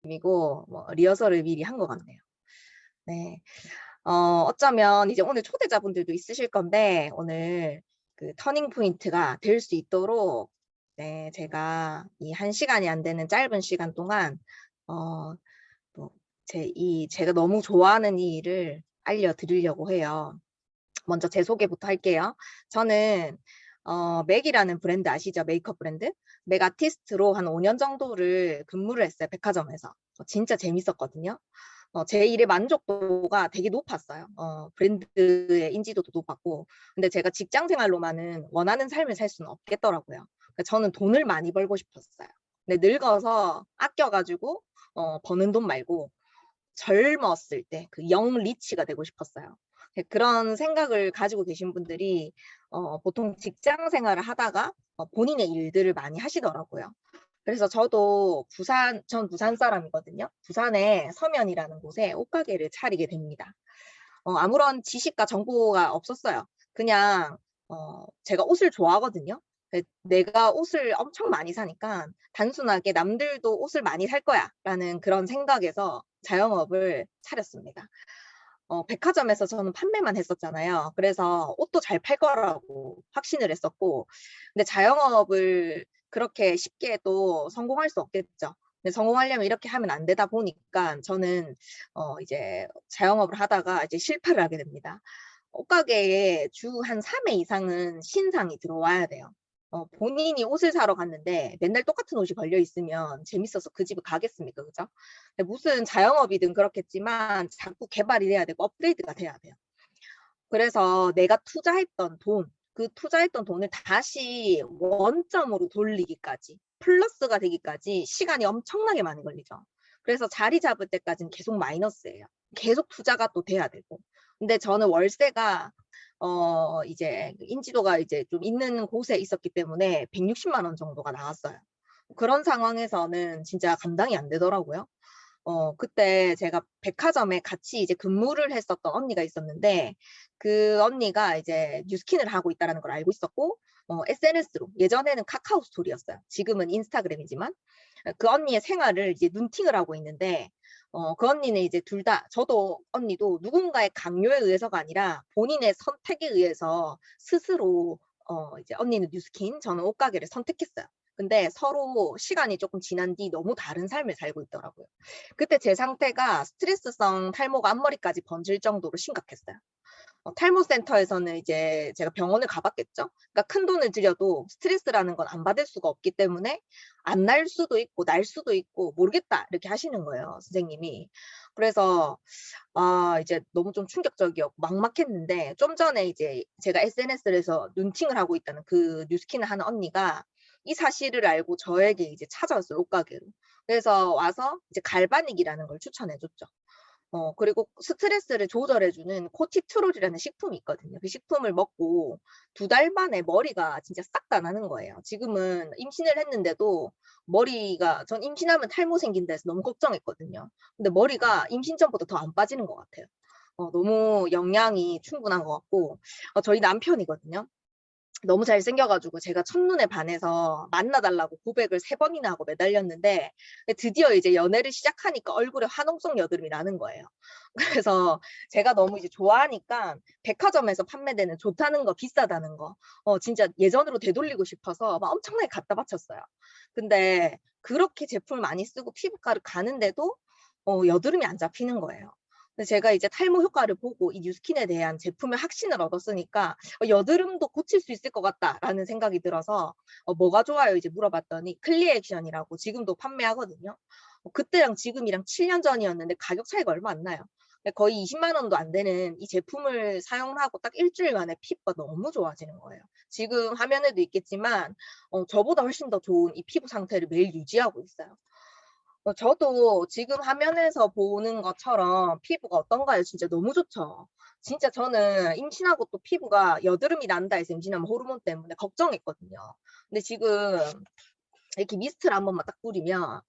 이고 뭐 리허설을 미리 한 것 같네요. 네. 어쩌면 이제 오늘 초대자분들도 있으실 건데 오늘 그 터닝 포인트가 될 수 있도록 네, 제가 이 1시간이 안 되는 짧은 시간 동안 어, 뭐 제가 너무 좋아하는 이 일을 알려드리려고 해요. 먼저 제 소개부터 할게요. 저는 맥이라는 브랜드 아시죠? 메이크업 브랜드. 맥 아티스트로 한 5년 정도를 근무를 했어요. 백화점에서. 진짜 재밌었거든요. 제 일의 만족도가 되게 높았어요. 브랜드의 인지도도 높았고. 근데 제가 직장 생활로만은 원하는 삶을 살 수는 없겠더라고요. 그러니까 저는 돈을 많이 벌고 싶었어요. 근데 늙어서 아껴가지고 버는 돈 말고 젊었을 때 그 영 리치가 되고 싶었어요. 네, 그런 생각을 가지고 계신 분들이 보통 직장 생활을 하다가 본인의 일들을 많이 하시더라고요. 그래서 전 부산 사람이거든요. 부산의 서면이라는 곳에 옷가게를 차리게 됩니다. 아무런 지식과 정보가 없었어요. 그냥 제가 옷을 좋아하거든요. 내가 옷을 엄청 많이 사니까 단순하게 남들도 옷을 많이 살 거야 라는 그런 생각에서 자영업을 차렸습니다. 백화점에서 저는 판매만 했었잖아요. 그래서 옷도 잘 팔 거라고 확신을 했었고, 근데 자영업을 그렇게 쉽게 또 성공할 수 없겠죠. 근데 성공하려면 이렇게 하면 안 되다 보니까 저는 이제 자영업을 하다가 이제 실패를 하게 됩니다. 옷가게에 주 한 3회 이상은 신상이 들어와야 돼요. 본인이 옷을 사러 갔는데 맨날 똑같은 옷이 걸려 있으면 재밌어서 그 집을 가겠습니까? 그죠? 무슨 자영업이든 그렇겠지만 자꾸 개발이 돼야 되고 업그레이드가 돼야 돼요. 그래서 내가 투자했던 돈, 그 투자했던 돈을 다시 원점으로 돌리기까지, 플러스가 되기까지 시간이 엄청나게 많이 걸리죠. 그래서 자리 잡을 때까지는 계속 마이너스예요. 계속 투자가 또 돼야 되고. 근데 저는 월세가 이제 인지도가 이제 좀 있는 곳에 있었기 때문에 160만 원 정도가 나왔어요. 그런 상황에서는 진짜 감당이 안 되더라고요. 그때 제가 백화점에 같이 이제 근무를 했었던 언니가 있었는데 그 언니가 이제 뉴스킨을 하고 있다는 걸 알고 있었고 SNS로 예전에는 카카오 스토리였어요. 지금은 인스타그램이지만 그 언니의 생활을 이제 눈팅을 하고 있는데 그 언니는 이제 둘 다 저도 언니도 누군가의 강요에 의해서가 아니라 본인의 선택에 의해서 스스로 이제 언니는 뉴스킨, 저는 옷가게를 선택했어요. 근데 서로 시간이 조금 지난 뒤 너무 다른 삶을 살고 있더라고요. 그때 제 상태가 스트레스성 탈모가 앞머리까지 번질 정도로 심각했어요. 탈모 센터에서는 이제 제가 병원을 가봤겠죠. 그러니까 큰 돈을 들여도 스트레스라는 건 안 받을 수가 없기 때문에 안 날 수도 있고 날 수도 있고 모르겠다 이렇게 하시는 거예요, 선생님이. 그래서 이제 너무 좀 충격적이었고 막막했는데 좀 전에 이제 제가 SNS에서 눈팅을 하고 있다는 그 뉴스킨을 하는 언니가 이 사실을 알고 저에게 이제 찾아왔어요, 옷가게로. 그래서 와서 이제 갈바닉이라는 걸 추천해 줬죠. 그리고 스트레스를 조절해 주는 코티트롤이라는 식품이 있거든요. 그 식품을 먹고 2달 만에 머리가 진짜 싹 다 나는 거예요. 지금은 임신을 했는데도 머리가 전 임신하면 탈모 생긴다 해서 너무 걱정했거든요. 근데 머리가 임신 전보다 더 안 빠지는 것 같아요. 너무 영양이 충분한 것 같고 저희 남편이거든요. 너무 잘생겨가지고 제가 첫눈에 반해서 만나달라고 고백을 3번이나 하고 매달렸는데 드디어 이제 연애를 시작하니까 얼굴에 화농성 여드름이 나는 거예요. 그래서 제가 너무 이제 좋아하니까 백화점에서 판매되는 좋다는 거, 비싸다는 거, 진짜 예전으로 되돌리고 싶어서 막 엄청나게 갖다 바쳤어요. 근데 그렇게 제품을 많이 쓰고 피부과를 가는데도 여드름이 안 잡히는 거예요. 근데 제가 이제 탈모 효과를 보고 이 뉴스킨에 대한 제품의 확신을 얻었으니까 여드름도 고칠 수 있을 것 같다라는 생각이 들어서 뭐가 좋아요? 이제 물어봤더니 클리어 액션이라고 지금도 판매하거든요. 그때랑 지금이랑 7년 전이었는데 가격 차이가 얼마 안 나요. 거의 20만 원도 안 되는 이 제품을 사용하고 딱 일주일 만에 피부가 너무 좋아지는 거예요. 지금 화면에도 있겠지만 저보다 훨씬 더 좋은 이 피부 상태를 매일 유지하고 있어요. 저도 지금 화면에서 보는 것처럼 피부가 어떤가요? 진짜 너무 좋죠. 진짜 저는 임신하고 또 피부가 여드름이 난다 해서 임신하면 호르몬 때문에 걱정했거든요. 근데 지금 이렇게 미스트를 한 번만 딱 뿌리면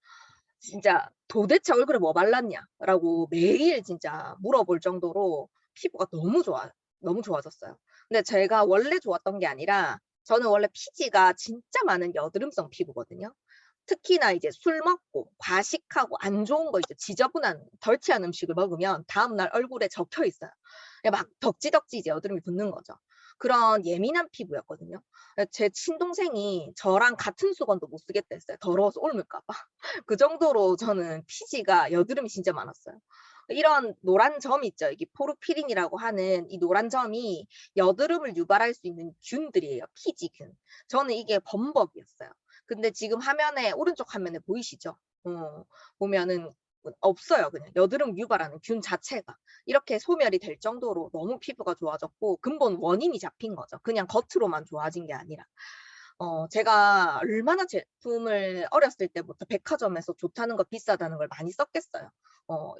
진짜 "도대체 얼굴에 뭐 발랐냐?"라고 매일 진짜 물어볼 정도로 피부가 너무 좋아졌어요. 근데 제가 원래 좋았던 게 아니라 저는 원래 피지가 진짜 많은 여드름성 피부거든요. 특히나 이제 술 먹고 과식하고 안 좋은 거 이제 지저분한 덜티한 음식을 먹으면 다음날 얼굴에 적혀 있어요. 막 덕지덕지 이제 여드름이 붙는 거죠. 그런 예민한 피부였거든요. 제 친동생이 저랑 같은 수건도 못 쓰겠다 했어요. 더러워서 옮을까 봐. 그 정도로 저는 피지가 여드름이 진짜 많았어요. 이런 노란 점 있죠. 이게 포르피린이라고 하는 이 노란 점이 여드름을 유발할 수 있는 균들이에요. 피지균. 저는 이게 범벅이었어요. 근데 지금 화면에 오른쪽 화면에 보이시죠? 보면은 없어요. 그냥 여드름 유발하는 균 자체가 이렇게 소멸이 될 정도로 너무 피부가 좋아졌고 근본 원인이 잡힌 거죠. 그냥 겉으로만 좋아진 게 아니라. 제가 얼마나 제품을 어렸을 때부터 백화점에서 좋다는 거 비싸다는 걸 많이 썼겠어요.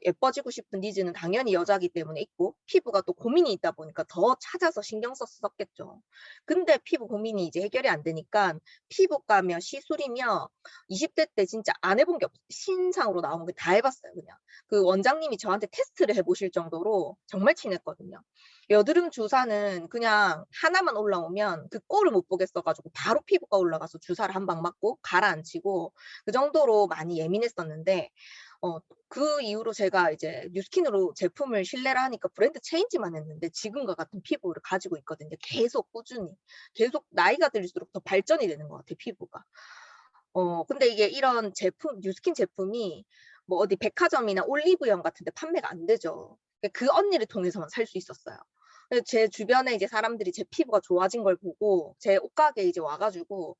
예뻐지고 싶은 니즈는 당연히 여자기 때문에 있고 피부가 또 고민이 있다 보니까 더 찾아서 신경 써서 썼겠죠. 근데 피부 고민이 이제 해결이 안 되니까 피부과며 시술이며 20대 때 진짜 안 해본 게 없어요. 신상으로 나오는 게 다 해봤어요. 그냥 그 원장님이 저한테 테스트를 해보실 정도로 정말 친했거든요. 여드름 주사는 그냥 하나만 올라오면 그 꼴을 못 보겠어가지고 바로 피부과 올라가서 주사를 한 방 맞고 가라앉히고 그 정도로 많이 예민했었는데 그 이후로 제가 이제 뉴스킨으로 제품을 신뢰를 하니까 브랜드 체인지만 했는데 지금과 같은 피부를 가지고 있거든요. 계속 꾸준히. 계속 나이가 들수록 더 발전이 되는 것 같아요, 피부가. 근데 이게 이런 제품, 뉴스킨 제품이 뭐 어디 백화점이나 올리브영 같은 데 판매가 안 되죠. 그 언니를 통해서만 살 수 있었어요. 제 주변에 이제 사람들이 제 피부가 좋아진 걸 보고 제 옷가게에 이제 와가지고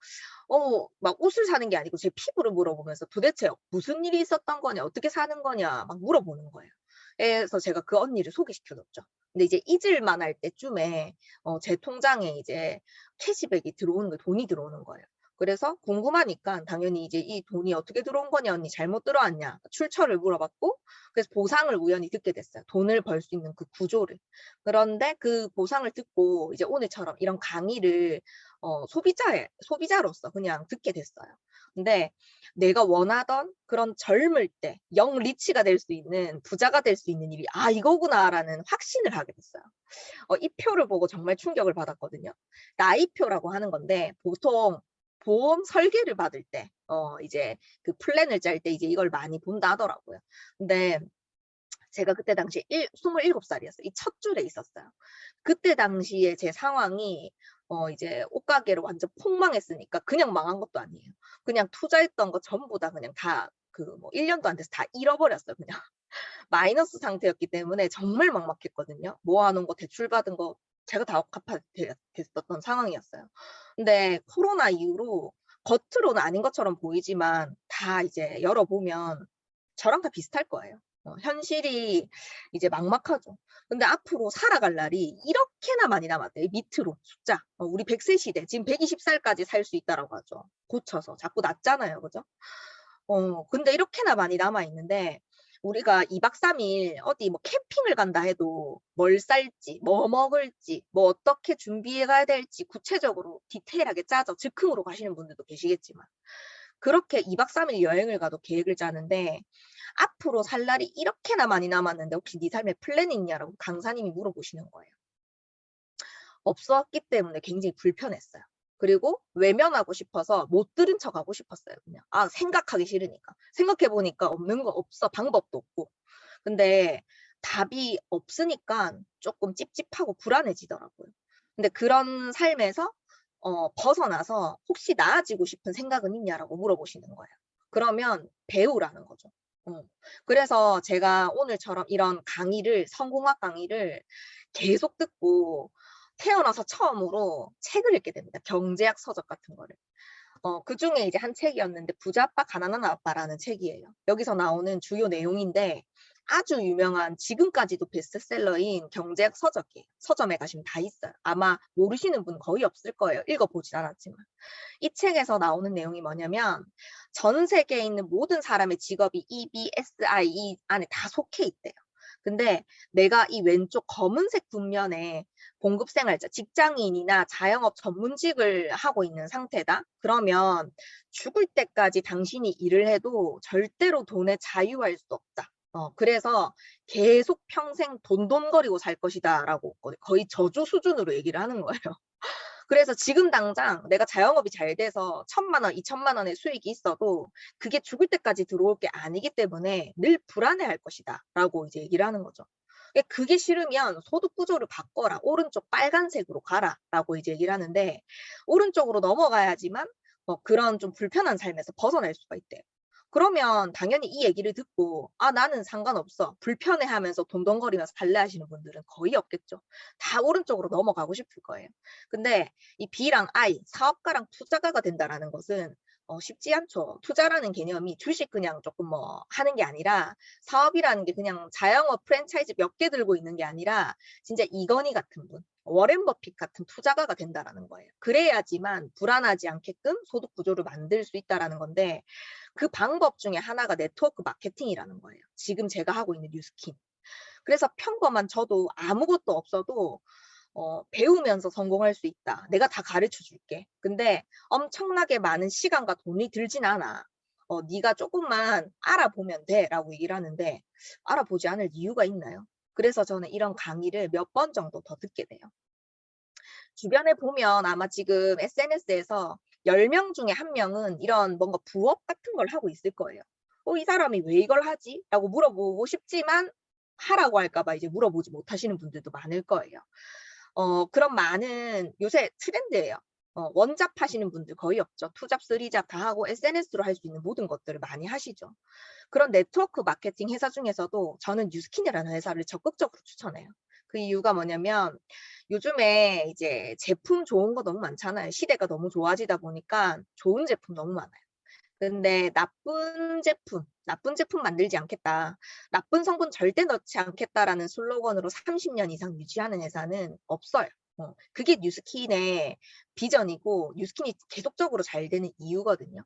막 옷을 사는 게 아니고 제 피부를 물어보면서 도대체 무슨 일이 있었던 거냐, 어떻게 사는 거냐 막 물어보는 거예요. 그래서 제가 그 언니를 소개시켜줬죠. 근데 이제 잊을만 할 때쯤에 제 통장에 이제 캐시백이 들어오는 거예요. 돈이 들어오는 거예요. 그래서 궁금하니까 당연히 이제 "이 돈이 어떻게 들어온 거냐 언니 잘못 들어왔냐?" 출처를 물어봤고 그래서 보상을 우연히 듣게 됐어요. 돈을 벌 수 있는 그 구조를. 그런데 그 보상을 듣고 이제 오늘처럼 이런 강의를 소비자로서 그냥 듣게 됐어요. 근데 내가 원하던 그런 젊을 때 영 리치가 될 수 있는 부자가 될 수 있는 일이 '아 이거구나.'라는 확신을 하게 됐어요. 이 표를 보고 정말 충격을 받았거든요. 나이표라고 하는 건데 보통 보험 설계를 받을 때 이제 그 플랜을 짤 때 이제 이걸 많이 본다 하더라고요. 근데 제가 그때 당시에 27 살이었어요. 이 첫 줄에 있었어요. 그때 당시에 제 상황이 이제 옷가게로 완전 폭망했으니까 그냥 망한 것도 아니에요. 그냥 투자했던 거 전부 다 그냥 다 그 뭐 1 년도 안 돼서 다 잃어버렸어요 그냥. 마이너스 상태였기 때문에 정말 막막했거든요. 모아 놓은 거 대출 받은 거 제가 다 갚아야 됐었던 상황이었어요. 근데 코로나 이후로 겉으로는 아닌 것처럼 보이지만 다 이제 열어보면 저랑 다 비슷할 거예요. 현실이 이제 막막하죠. 근데 앞으로 살아갈 날이 이렇게나 많이 남았대요. 밑으로 숫자. 우리 100세 시대 지금 120 살까지 살 수 있다라고 하죠. 고쳐서. 자꾸 낮잖아요. 그죠? 근데 이렇게나 많이 남아 있는데 우리가 2박 3일 어디 뭐 캠핑을 간다 해도 뭘 쌀지, 뭐 먹을지, 뭐 어떻게 준비해 가야 될지 구체적으로 디테일하게 짜죠. 즉흥으로 가시는 분들도 계시겠지만. 그렇게 2박 3일 여행을 가도 계획을 짜는데 앞으로 살 날이 이렇게나 많이 남았는데 "혹시 네 삶에 플랜이 있냐?"라고 강사님이 물어보시는 거예요. 없었기 때문에 굉장히 불편했어요. 그리고 외면하고 싶어서 못 들은 척하고 싶었어요 그냥. 생각하기 싫으니까. 생각해 보니까 없는 거 없어. 방법도 없고. 근데 답이 없으니까 쪼끔 찝찝하고 불안해지더라고요. 근데 그런 삶에서 벗어나서 "혹시 나아지고 싶은 생각은 있냐?"라고 물어보시는 거예요. 그러면 배우라는 거죠. 어. 그래서 제가 오늘처럼 이런 강의를 성공학 강의를 계속 듣고 태어나서 처음으로 책을 읽게 됩니다. 경제학 서적 같은 거를. 그중에 이제 한 책이었는데 부자 아빠 가난한 아빠라는 책이에요. 여기서 나오는 주요 내용인데 아주 유명한 지금까지도 베스트셀러인 경제학 서적이에요. 서점에 가시면 다 있어요. 아마 모르시는 분 거의 없을 거예요. 읽어 보진 않았지만. 이 책에서 나오는 내용이 뭐냐면 전 세계에 있는 모든 사람의 직업이 EBSIE 안에 다 속해 있대요. 근데 내가 이 왼쪽 검은색 분면에 봉급 생활자, 직장인이나 자영업 전문직을 하고 있는 상태다. 그러면 죽을 때까지 당신이 일을 해도 절대로 돈에 자유할 수 없다. 그래서 계속 평생 돈돈거리고 살 것이다라고 거의 저주 수준으로 얘기를 하는 거예요. 그래서 지금 당장 내가 자영업이 잘 돼서 1,000만 원, 2,000만 원의 수익이 있어도 그게 죽을 때까지 들어올 게 아니기 때문에 늘 불안해할 것이다 라고 이제 얘기를 하는 거죠. 그게 싫으면 소득 구조를 바꿔라. 오른쪽 빨간색으로 가라 라고 이제 얘기를 하는데, 오른쪽으로 넘어가야지만 그런 좀 불편한 삶에서 벗어날 수가 있대요. 그러면 당연히 이 얘기를 듣고 나는 상관없어, 불편해하면서 돈덩거리면서 달래하시는 분들은 거의 없겠죠. 다 오른쪽으로 넘어가고 싶을 거예요. 근데 이 B랑 I, 사업가랑 투자가가 된다라는 것은 쉽지 않죠. 투자라는 개념이 주식 그냥 조금 하는 게 아니라, 사업이라는 게 그냥 자영업 프랜차이즈 몇 개 들고 있는 게 아니라 진짜 이건희 같은 분, 워렌 버핏 같은 투자가가 된다라는 거예요. 그래야지만 불안하지 않게끔 소득 구조를 만들 수 있다라는 건데, 그 방법 중에 하나가 네트워크 마케팅이라는 거예요. 지금 제가 하고 있는 뉴스킨. 그래서 평범한 저도 아무것도 없어도 배우면서 성공할 수 있다. 내가 다 가르쳐 줄게. 근데 엄청나게 많은 시간과 돈이 들진 않아. 네가 조금만 알아보면 돼 라고 얘기를 하는데, 알아보지 않을 이유가 있나요? 그래서 저는 이런 강의를 몇 번 정도 더 듣게 돼요. 주변에 보면 아마 지금 SNS에서 10명 중에 1명은 이런 뭔가 부업 같은 걸 하고 있을 거예요. 이 사람이 왜 이걸 하지? 라고 물어보고 싶지만 하라고 할까 봐 이제 물어보지 못하시는 분들도 많을 거예요. 그런 많은 요새 트렌드예요. 원잡 하시는 분들 거의 없죠. 투잡, 쓰리잡 다 하고 SNS로 할 수 있는 모든 것들을 많이 하시죠. 그런 네트워크 마케팅 회사 중에서도 저는 뉴스킨이라는 회사를 적극적으로 추천해요. 그 이유가 뭐냐면, 요즘에 이제 제품 좋은 거 너무 많잖아요. 시대가 너무 좋아지다 보니까 좋은 제품 너무 많아요. 근데 나쁜 제품 만들지 않겠다, 나쁜 성분 절대 넣지 않겠다라는 슬로건으로 30년 이상 유지하는 회사는 없어요. 그게 뉴스킨의 비전이고 뉴스킨이 계속적으로 잘 되는 이유거든요.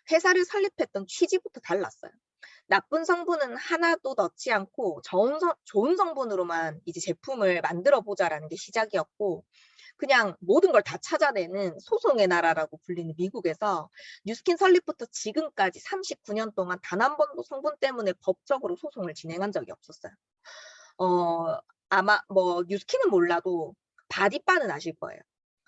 회사를 설립했던 취지부터 달랐어요. 나쁜 성분은 하나도 넣지 않고 좋은 성분으로만 이제 제품을 만들어 보자라는 게 시작이었고, 그냥 모든 걸 다 찾아내는 소송의 나라라고 불리는 미국에서 뉴스킨 설립부터 지금까지 39년 동안 단 한 번도 성분 때문에 법적으로 소송을 진행한 적이 없었어요. 아마 뉴스킨은 몰라도 바디바는 아실 거예요.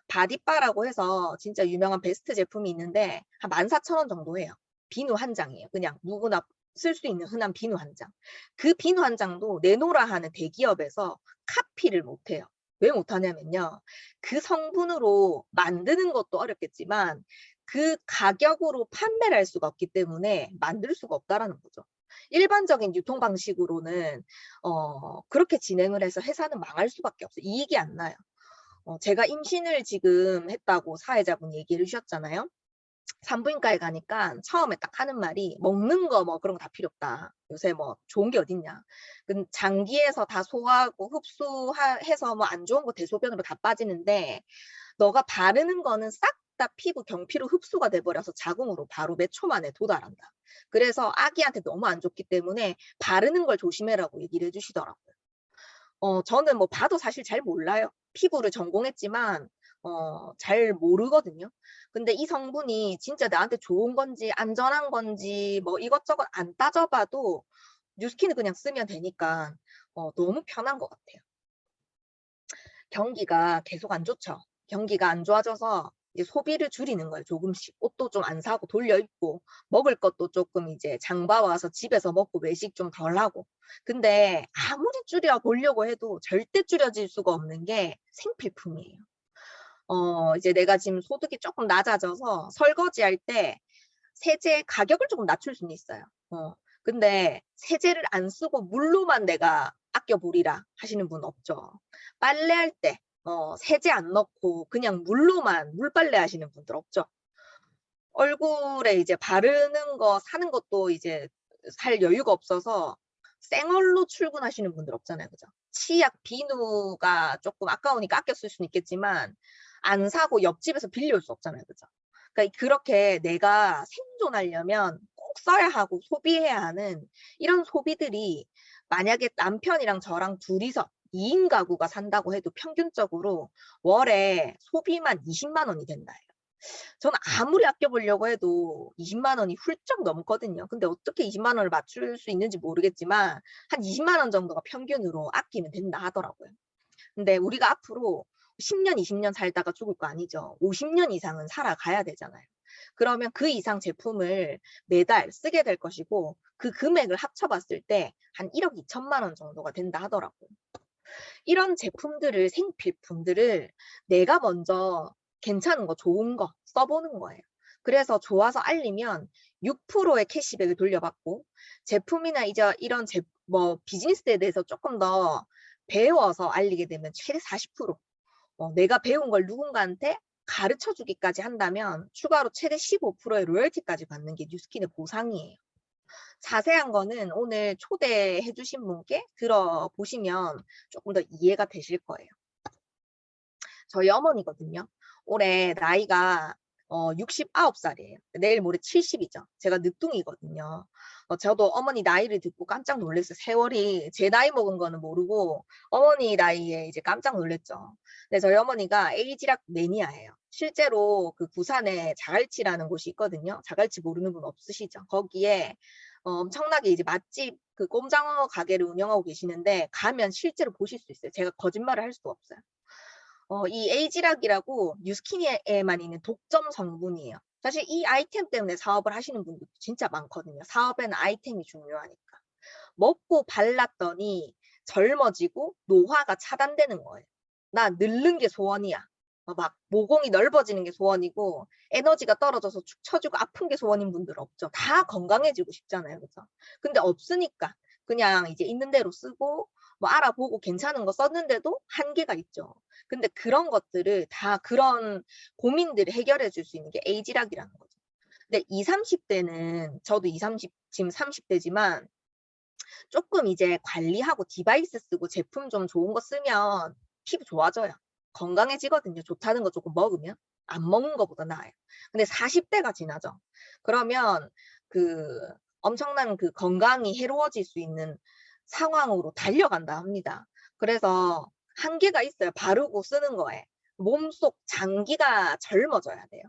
바디바라고 해서 진짜 유명한 베스트 제품이 있는데 한 14,000원 정도 해요. 비누 한 장이에요. 그냥 누구나 쓸 수 있는 흔한 비누 한 장. 그 비누 한 장도 내노라 하는 대기업에서 카피를 못해요. 왜 못하냐면요, 그 성분으로 만드는 것도 어렵겠지만 그 가격으로 판매를 할 수가 없기 때문에 만들 수가 없다라는 거죠. 일반적인 유통 방식으로는 그렇게 진행을 해서 회사는 망할 수밖에 없어요. 이익이 안 나요. 제가 임신을 지금 했다고 사회자분이 얘기를 주셨잖아요. 산부인과에 가니까 처음에 딱 하는 말이, 먹는 거 그런 거 다 필요 없다. 요새 좋은 게 어딨냐. 장기에서 다 소화하고 흡수해서 안 좋은 거 대소변으로 다 빠지는데, 너가 바르는 거는 싹 다 피부 경피로 흡수가 돼버려서 자궁으로 바로 몇 초 만에 도달한다. 그래서 아기한테 너무 안 좋기 때문에 바르는 걸 조심해라고 얘기를 해주시더라고요. 저는 봐도 사실 잘 몰라요. 피부를 전공했지만 잘 모르거든요. 근데 이 성분이 진짜 나한테 좋은 건지 안전한 건지 이것저것 안 따져봐도 뉴스킨을 그냥 쓰면 되니까 너무 편한 것 같아요. 경기가 계속 안 좋죠. 경기가 안 좋아져서 이제 소비를 줄이는 거예요. 조금씩 옷도 좀 안 사고 돌려 입고, 먹을 것도 조금 이제 장 봐와서 집에서 먹고 외식 좀 덜 하고. 근데 아무리 줄여 보려고 해도 절대 줄여질 수가 없는 게 생필품이에요. 이제 내가 지금 소득이 조금 낮아져서 설거지할 때 세제 가격을 조금 낮출 수는 있어요. 근데 세제를 안 쓰고 물로만 내가 아껴 버리라 하시는 분 없죠. 빨래할 때 세제 안 넣고 그냥 물로만 물빨래 하시는 분들 없죠. 얼굴에 이제 바르는 거 사는 것도 이제 살 여유가 없어서 생얼로 출근하시는 분들 없잖아요. 그죠? 치약, 비누가 조금 아까우니까 아껴 쓸 수는 있겠지만 안 사고 옆집에서 빌려올 수 없잖아요. 그죠? 그러니까 그렇게 내가 생존하려면 꼭 써야 하고 소비해야 하는 이런 소비들이, 만약에 남편이랑 저랑 둘이서 2인 가구가 산다고 해도 평균적으로 월에 소비만 20만 원이 된다. 저는 아무리 아껴보려고 해도 20만 원이 훌쩍 넘거든요. 근데 어떻게 20만 원을 맞출 수 있는지 모르겠지만 한 20만 원 정도가 평균으로 아끼면 된다 하더라고요. 근데 우리가 앞으로 10년, 20년 살다가 죽을 거 아니죠. 50년 이상은 살아가야 되잖아요. 그러면 그 이상 제품을 매달 쓰게 될 것이고 그 금액을 합쳐봤을 때 한 1억 2천만 원 정도가 된다 하더라고요. 이런 제품들을, 생필품들을 내가 먼저 괜찮은 거, 좋은 거 써보는 거예요. 그래서 좋아서 알리면 6%의 캐시백을 돌려받고, 제품이나 이제 이런 비즈니스에 대해서 조금 더 배워서 알리게 되면 최대 40%, 내가 배운 걸 누군가한테 가르쳐 주기까지 한다면 추가로 최대 15%의 로열티까지 받는 게 뉴스킨의 보상이에요. 자세한 거는 오늘 초대해 주신 분께 들어보시면 조금 더 이해가 되실 거예요. 저희 어머니거든요. 올해 나이가 69살이에요. 내일 모레 70이죠. 제가 늦둥이거든요. 저도 어머니 나이를 듣고 깜짝 놀랐어요. 세월이 제 나이 먹은 거는 모르고 어머니 나이에 이제 깜짝 놀랐죠. 근데 저희 어머니가 에이지락 매니아예요. 실제로 그 부산에 자갈치라는 곳이 있거든요. 자갈치 모르는 분 없으시죠? 거기에 엄청나게 이제 맛집 그 꼼장어 가게를 운영하고 계시는데 가면 실제로 보실 수 있어요. 제가 거짓말을 할 수가 없어요. 이 에이지락이라고 뉴스키니에만 있는 독점 성분이에요. 사실 이 아이템 때문에 사업을 하시는 분들 진짜 많거든요. 사업에는 아이템이 중요하니까. 먹고 발랐더니 젊어지고 노화가 차단되는 거예요. 나 늙는 게 소원이야. 막 모공이 넓어지는 게 소원이고 에너지가 떨어져서 축 처지고 아픈 게 소원인 분들 없죠. 다 건강해지고 싶잖아요. 그죠? 근데 없으니까 그냥 이제 있는 대로 쓰고 뭐 알아보고 괜찮은 거 썼는데도 한계가 있죠. 근데 그런 것들을 다 그런 고민들을 해결해 줄 수 있는 게 에이지락이라는 거죠. 근데 20, 30대는 저도 20, 30, 지금 30대지만 조금 이제 관리하고 디바이스 쓰고 제품 좀 좋은 거 쓰면 피부 좋아져요. 건강해지거든요. 좋다는 거 조금 먹으면. 안 먹는 것보다 나아요. 근데 40대가 지나죠. 그러면 그 엄청난 그 건강이 해로워질 수 있는 상황으로 달려간다 합니다. 그래서 한계가 있어요. 바르고 쓰는 거에. 몸속 장기가 젊어져야 돼요.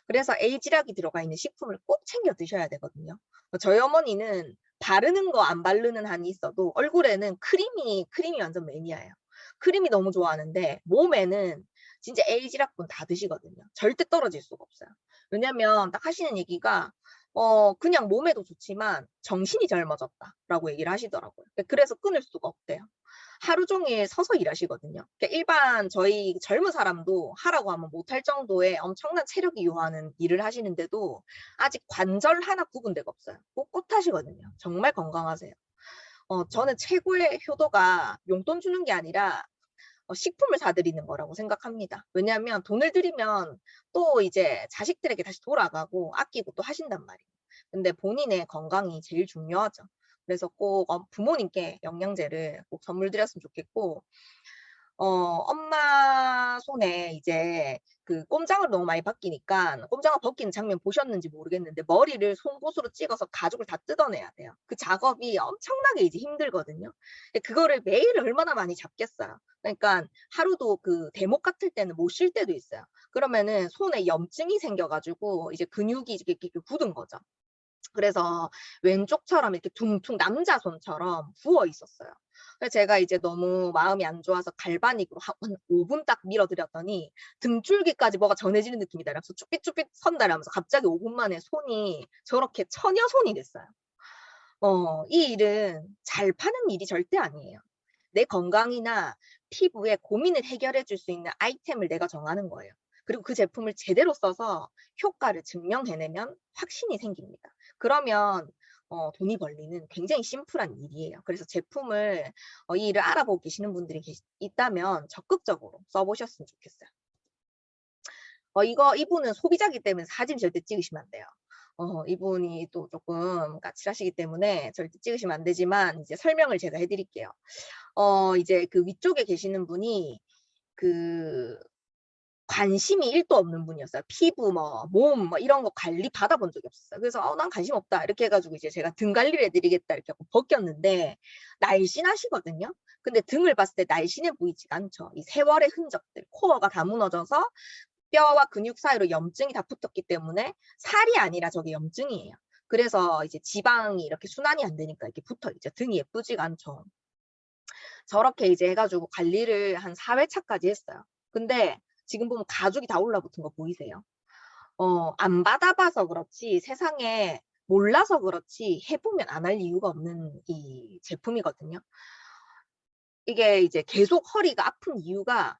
그래서 에이지락이 들어가 있는 식품을 꼭 챙겨 드셔야 되거든요. 저희 어머니는 바르는 거 안 바르는 한이 있어도 얼굴에는 크림이 완전 매니아예요. 크림이 너무 좋아하는데 몸에는 진짜 에이지락분 다 드시거든요. 절대 떨어질 수가 없어요. 왜냐면 딱 하시는 얘기가 그냥 몸에도 좋지만 정신이 젊어졌다라고 얘기를 하시더라고요. 그래서 끊을 수가 없대요. 하루 종일 서서 일하시거든요. 그러니까 일반 저희 젊은 사람도 하라고 하면 못할 정도의 엄청난 체력이 요하는 일을 하시는데도 아직 관절 하나 굽은 데가 없어요. 꼿꼿하시거든요. 정말 건강하세요. 저는 최고의 효도가 용돈 주는 게 아니라 식품을 사드리는 거라고 생각합니다. 왜냐하면 돈을 들이면 또 이제 자식들에게 다시 돌아가고 아끼고 또 하신단 말이에요. 근데 본인의 건강이 제일 중요하죠. 그래서 꼭 부모님께 영양제를 꼭 선물 드렸으면 좋겠고, 엄마 손에 이제 그 꼼장을 너무 많이 벗기니까 꼼장을 벗기는 장면 보셨는지 모르겠는데 머리를 송곳으로 찍어서 가죽을 다 뜯어내야 돼요. 그 작업이 엄청나게 이제 힘들거든요. 그거를 매일 얼마나 많이 잡겠어요. 그러니까 하루도 그 대목 같을 때는 못 쉴 때도 있어요. 그러면은 손에 염증이 생겨가지고 이제 근육이 이렇게 굳은 거죠. 그래서 왼쪽처럼 이렇게 둥둥 남자 손처럼 부어 있었어요. 그래서 제가 이제 너무 마음이 안 좋아서 갈바닉으로 한 5분 딱 밀어드렸더니 등줄기까지 뭐가 전해지는 느낌이다 이러면서 쭈삣쭈삣 선다 이러면서 갑자기 5분 만에 손이 저렇게 처녀 손이 됐어요. 이 일은 잘 파는 일이 절대 아니에요. 내 건강이나 피부에 고민을 해결해 줄 수 있는 아이템을 내가 정하는 거예요. 그리고 그 제품을 제대로 써서 효과를 증명해내면 확신이 생깁니다. 그러면 돈이 벌리는 굉장히 심플한 일이에요. 그래서 제품을 이 일을 알아보고 계시는 분들이 있다면 적극적으로 써보셨으면 좋겠어요. 이분은 소비자기 때문에 사진 절대 찍으시면 안 돼요. 이분이 또 조금 까칠하시기 때문에 절대 찍으시면 안 되지만 이제 설명을 제가 해드릴게요. 이제 그 위쪽에 계시는 분이 그 관심이 1도 없는 분이었어요. 피부 몸 이런 거 관리 받아본 적이 없었어요. 그래서 난 관심 없다 이렇게 해가지고 이제 제가 등 관리를 해드리겠다 이렇게 하고 벗겼는데 날씬하시거든요. 근데 등을 봤을 때 날씬해 보이지가 않죠. 이 세월의 흔적들, 코어가 다 무너져서 뼈와 근육 사이로 염증이 다 붙었기 때문에 살이 아니라 저게 염증이에요. 그래서 이제 지방이 이렇게 순환이 안 되니까 이렇게 붙어 있죠. 등이 예쁘지가 않죠. 저렇게 이제 해가지고 관리를 한 4회차까지 했어요. 근데 지금 보면 가죽이 다 올라붙은 거 보이세요? 안 받아봐서 그렇지 세상에 몰라서 그렇지 해보면 안 할 이유가 없는 이 제품이거든요. 이게 이제 계속 허리가 아픈 이유가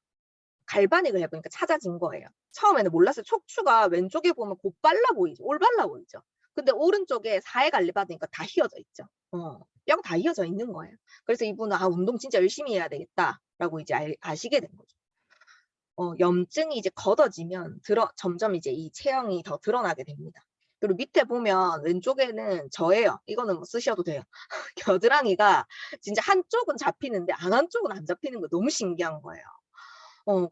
갈바닉을 해보니까 찾아진 거예요. 처음에는 몰랐어요. 척추가 왼쪽에 보면 곧발라 보이죠. 올발라 보이죠. 근데 오른쪽에 사해갈리 받으니까 다 휘어져 있죠. 뼈가 다 휘어져 있는 거예요. 그래서 이분은 운동 진짜 열심히 해야 되겠다라고 이제 아시게 된 거죠. 염증이 이제 걷어지면 점점 이제 이 체형이 더 드러나게 됩니다. 그리고 밑에 보면 왼쪽에는 저예요. 이거는 뭐 쓰셔도 돼요. 겨드랑이가 진짜 한쪽은 잡히는데 한쪽은 안 잡히는 거 너무 신기한 거예요.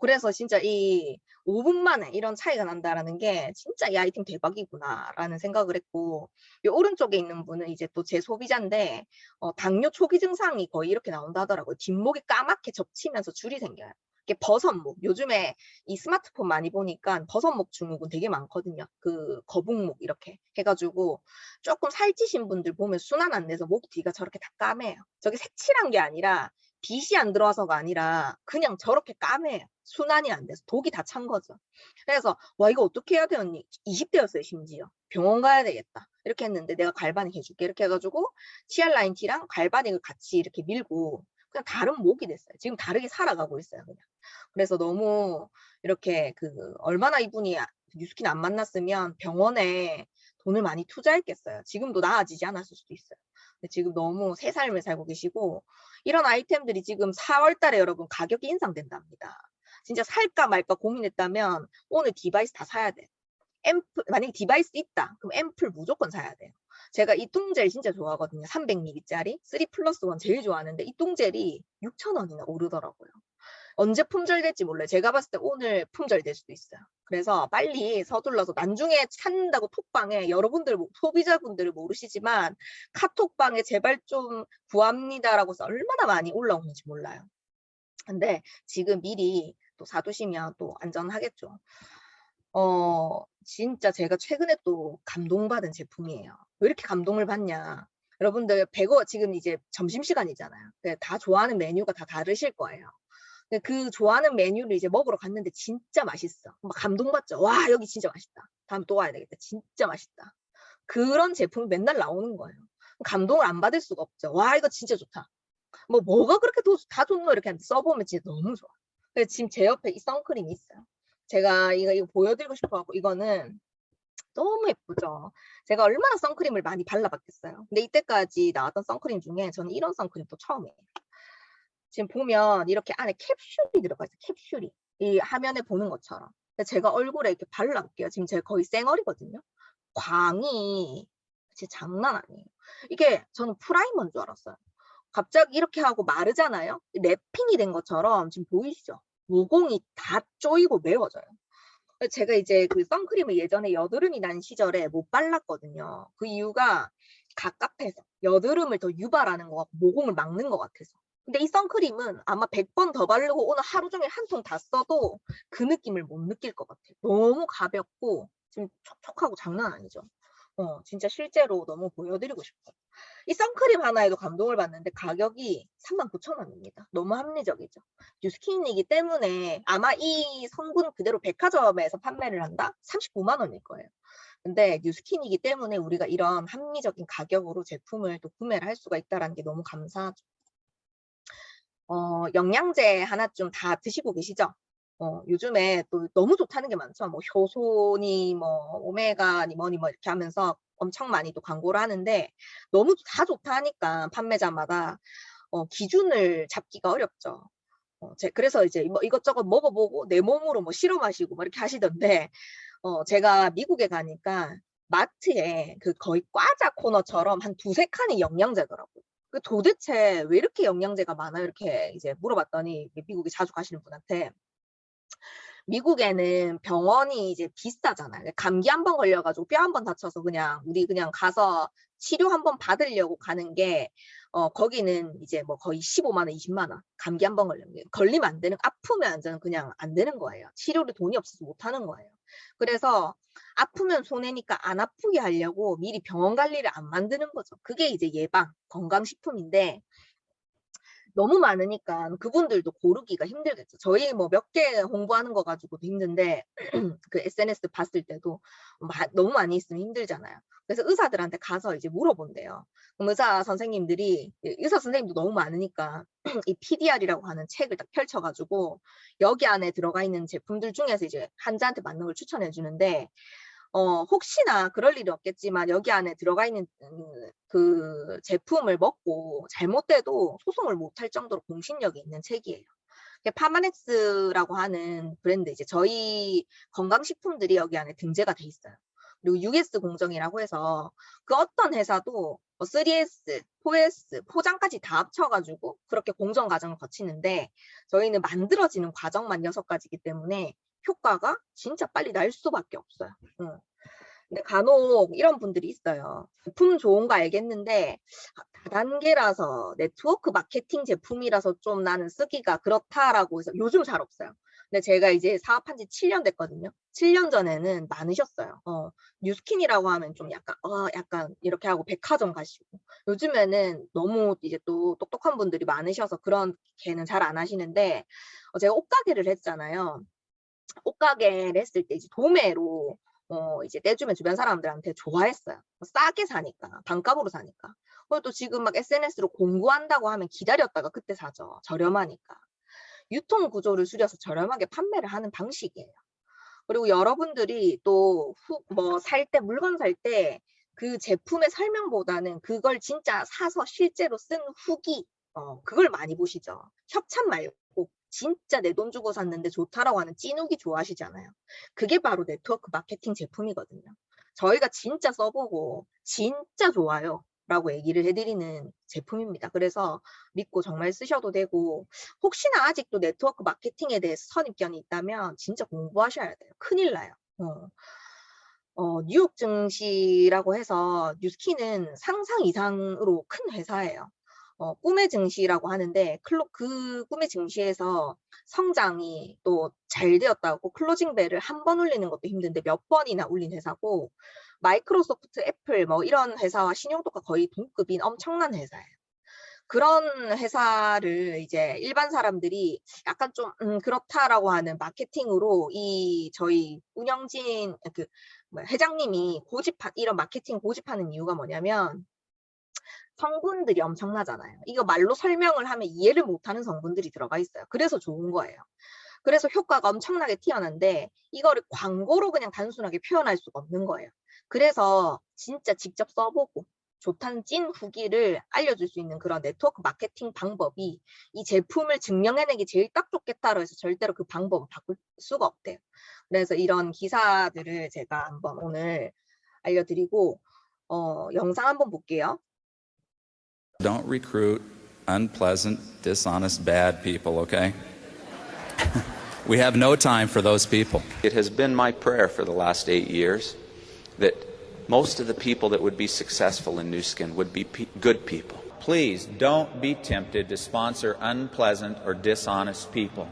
그래서 진짜 이 5분 만에 이런 차이가 난다라는 게 진짜 이 아이템 대박이구나라는 생각을 했고, 이 오른쪽에 있는 분은 이제 또 제 소비자인데 당뇨 초기 증상이 거의 이렇게 나온다 하더라고요. 뒷목이 까맣게 접치면서 줄이 생겨요. 이게 버섯목. 요즘에 이 스마트폰 많이 보니까 버섯목 증후군 되게 많거든요. 그 거북목 이렇게 해가지고 조금 살찌신 분들 보면 순환 안 돼서 목 뒤가 저렇게 다 까매요. 저게 색칠한 게 아니라 빛이 안 들어와서가 아니라 그냥 저렇게 까매요. 순환이 안 돼서 독이 다 찬 거죠. 그래서 와 이거 어떻게 해야 돼 언니? 20대였어요 심지어. 병원 가야 되겠다. 이렇게 했는데 내가 갈바닉 해줄게. 이렇게 해가지고 CR9 T랑 갈바닉을 같이 이렇게 밀고 그냥 다른 목이 됐어요. 지금 다르게 살아가고 있어요 그냥. 그래서 너무 이렇게 얼마나 이분이 뉴스킨 안 만났으면 병원에 돈을 많이 투자했겠어요. 지금도 나아지지 않았을 수도 있어요. 근데 지금 너무 새 삶을 살고 계시고 이런 아이템들이 지금 4월 달에 여러분 가격이 인상된답니다. 진짜 살까 말까 고민했다면 오늘 디바이스 다 사야 돼요. 앰플, 만약에 디바이스 있다. 그럼 앰플 무조건 사야 돼요. 제가 이 똥젤 진짜 좋아하거든요. 300ml짜리 3+1 제일 좋아하는데 이 똥젤이 6,000원이나 오르더라고요. 언제 품절될지 몰라요. 제가 봤을 때 오늘 품절될 수도 있어요. 그래서 빨리 서둘러서 나중에 찾는다고 톡방에 여러분들 소비자분들을 모르시지만 카톡방에 제발 좀 구합니다라고 해서 얼마나 많이 올라오는지 몰라요. 근데 지금 미리 또 사두시면 또 안전하겠죠. 진짜 제가 최근에 또 감동받은 제품이에요. 왜 이렇게 감동을 받냐. 여러분들 100원 지금 이제 점심시간이잖아요. 다 좋아하는 메뉴가 다 다르실 거예요. 그 좋아하는 메뉴를 이제 먹으러 갔는데 진짜 맛있어. 막 감동받죠. 와 여기 진짜 맛있다. 다음에 또 와야 되겠다. 진짜 맛있다. 그런 제품이 맨날 나오는 거예요. 감동을 안 받을 수가 없죠. 와 이거 진짜 좋다. 뭐가 그렇게 다 좋노 이렇게 써보면 진짜 너무 좋아. 그래서 지금 제 옆에 이 선크림이 있어요. 제가 이거 보여드리고 싶어갖고 이거는 너무 예쁘죠. 제가 얼마나 선크림을 많이 발라봤겠어요. 근데 이때까지 나왔던 선크림 중에 저는 이런 선크림 또 처음이에요. 지금 보면 이렇게 안에 캡슐이 들어가 있어요. 캡슐이. 이 화면에 보는 것처럼. 제가 얼굴에 이렇게 발라볼게요. 지금 제가 거의 쌩얼이거든요. 광이 진짜 장난 아니에요. 이게 저는 프라이머인 줄 알았어요. 갑자기 이렇게 하고 마르잖아요. 랩핑이 된 것처럼 지금 보이시죠? 모공이 다 쪼이고 매워져요. 제가 이제 그 선크림을 예전에 여드름이 난 시절에 못 발랐거든요. 그 이유가 갑갑해서 여드름을 더 유발하는 것 같고 모공을 막는 것 같아서. 근데 이 선크림은 아마 100번 더 바르고 오늘 하루 종일 한 통 다 써도 그 느낌을 못 느낄 것 같아요. 너무 가볍고 지금 촉촉하고 장난 아니죠. 진짜 실제로 너무 보여드리고 싶어요. 이 선크림 하나에도 감동을 받는데 가격이 39,000원입니다. 너무 합리적이죠. 뉴스킨이기 때문에 아마 이 성분 그대로 백화점에서 판매를 한다? 39만 원일 거예요. 근데 뉴스킨이기 때문에 우리가 이런 합리적인 가격으로 제품을 또 구매를 할 수가 있다는 게 너무 감사하죠. 영양제 하나쯤 다 드시고 계시죠? 요즘에 또 너무 좋다는 게 많죠. 뭐 효소니 뭐 오메가니 뭐니 뭐 이렇게 하면서 엄청 많이 또 광고를 하는데 너무 다 좋다 하니까 판매자마다 기준을 잡기가 어렵죠. 그래서 이제 뭐 이것저것 먹어보고 내 몸으로 뭐 실험하시고 뭐 이렇게 하시던데 제가 미국에 가니까 마트에 그 거의 과자 코너처럼 한 두세 칸이 영양제더라고요. 그 도대체 왜 이렇게 영양제가 많아요? 이렇게 이제 물어봤더니 미국에 자주 가시는 분한테 미국에는 병원이 이제 비싸잖아요. 감기 한 번 걸려가지고 뼈 한 번 다쳐서 우리 그냥 가서 치료 한 번 받으려고 가는 게 거기는 이제 뭐 거의 15만 원, 20만 원. 감기 한 번 걸리면 안 되는, 아프면 그냥 안 되는 거예요. 치료를 돈이 없어서 못 하는 거예요. 그래서 아프면 손해니까 안 아프게 하려고 미리 병원 관리를 안 만드는 거죠. 그게 이제 예방, 건강식품인데 너무 많으니까 그분들도 고르기가 힘들겠죠. 저희 뭐 몇 개 홍보하는 거 가지고도 힘든데 그 SNS 봤을 때도 너무 많이 있으면 힘들잖아요. 그래서 의사들한테 가서 이제 물어본대요. 그럼 의사 선생님들이 의사 선생님도 너무 많으니까 이 PDR이라고 하는 책을 딱 펼쳐가지고 여기 안에 들어가 있는 제품들 중에서 이제 환자한테 맞는 걸 추천해 주는데 혹시나 그럴 일이 없겠지만 여기 안에 들어가 있는 그 제품을 먹고 잘못돼도 소송을 못할 정도로 공신력이 있는 책이에요. 파마넥스라고 하는 브랜드, 이제 저희 건강식품들이 여기 안에 등재가 돼 있어요. 그리고 US 공정이라고 해서 그 어떤 회사도 3S, 4S, 포장까지 다 합쳐가지고 그렇게 공정 과정을 거치는데 저희는 만들어지는 과정만 6가지이기 때문에 효과가 진짜 빨리 날 수밖에 없어요. 근데 간혹 이런 분들이 있어요. 제품 좋은 거 알겠는데 다단계라서 네트워크 마케팅 제품이라서 좀 나는 쓰기가 그렇다라고 해서 요즘 잘 없어요. 근데 제가 이제 사업한 지 7년 됐거든요. 7년 전에는 많으셨어요. 뉴스킨이라고 하면 좀 약간 이렇게 하고 백화점 가시고, 요즘에는 너무 이제 또 똑똑한 분들이 많으셔서 그런 개는 잘 안 하시는데, 제가 옷가게를 했잖아요. 옷가게를 했을 때 이제 도매로 이제 떼주면 주변 사람들한테 좋아했어요. 싸게 사니까, 반값으로 사니까. 그리고 또 지금 막 SNS로 공구한다고 하면 기다렸다가 그때 사죠. 저렴하니까. 유통 구조를 줄여서 저렴하게 판매를 하는 방식이에요. 그리고 여러분들이 또 살 때, 물건 살 때 그 제품의 설명보다는 그걸 진짜 사서 실제로 쓴 후기, 그걸 많이 보시죠. 협찬 말고 진짜 내 돈 주고 샀는데 좋다라고 하는 찐후기 좋아하시잖아요. 그게 바로 네트워크 마케팅 제품이거든요. 저희가 진짜 써보고 진짜 좋아요 라고 얘기를 해드리는 제품입니다. 그래서 믿고 정말 쓰셔도 되고, 혹시나 아직도 네트워크 마케팅에 대해서 선입견이 있다면 진짜 공부하셔야 돼요. 큰일 나요. 뉴욕 증시라고 해서 뉴스킨은 상상 이상으로 큰 회사예요. 꿈의 증시라고 하는데 그 꿈의 증시에서 성장이 또 잘 되었다고 클로징 벨을 한 번 울리는 것도 힘든데 몇 번이나 울린 회사고, 마이크로소프트, 애플 뭐 이런 회사와 신용도가 거의 동급인 엄청난 회사예요. 그런 회사를 이제 일반 사람들이 약간 좀 그렇다라고 하는 마케팅으로 저희 운영진 회장님이 이런 마케팅 고집하는 이유가 뭐냐면, 성분들이 엄청나잖아요. 이거 말로 설명을 하면 이해를 못하는 성분들이 들어가 있어요. 그래서 좋은 거예요. 그래서 효과가 엄청나게 튀어나는데 이거를 광고로 그냥 단순하게 표현할 수가 없는 거예요. 그래서 진짜 직접 써보고 좋다는 찐 후기를 알려줄 수 있는 그런 네트워크 마케팅 방법이 이 제품을 증명해내기 제일 딱 좋겠다고 해서 절대로 그 방법을 바꿀 수가 없대요. 그래서 이런 기사들을 제가 한번 오늘 알려드리고, 영상 한번 볼게요. Don't recruit unpleasant, dishonest, bad people, okay? We have no time for those people. It has been my prayer for the last 8 years that most of the people that would be successful in Nu Skin would be good people. Please don't be tempted to sponsor unpleasant or dishonest people.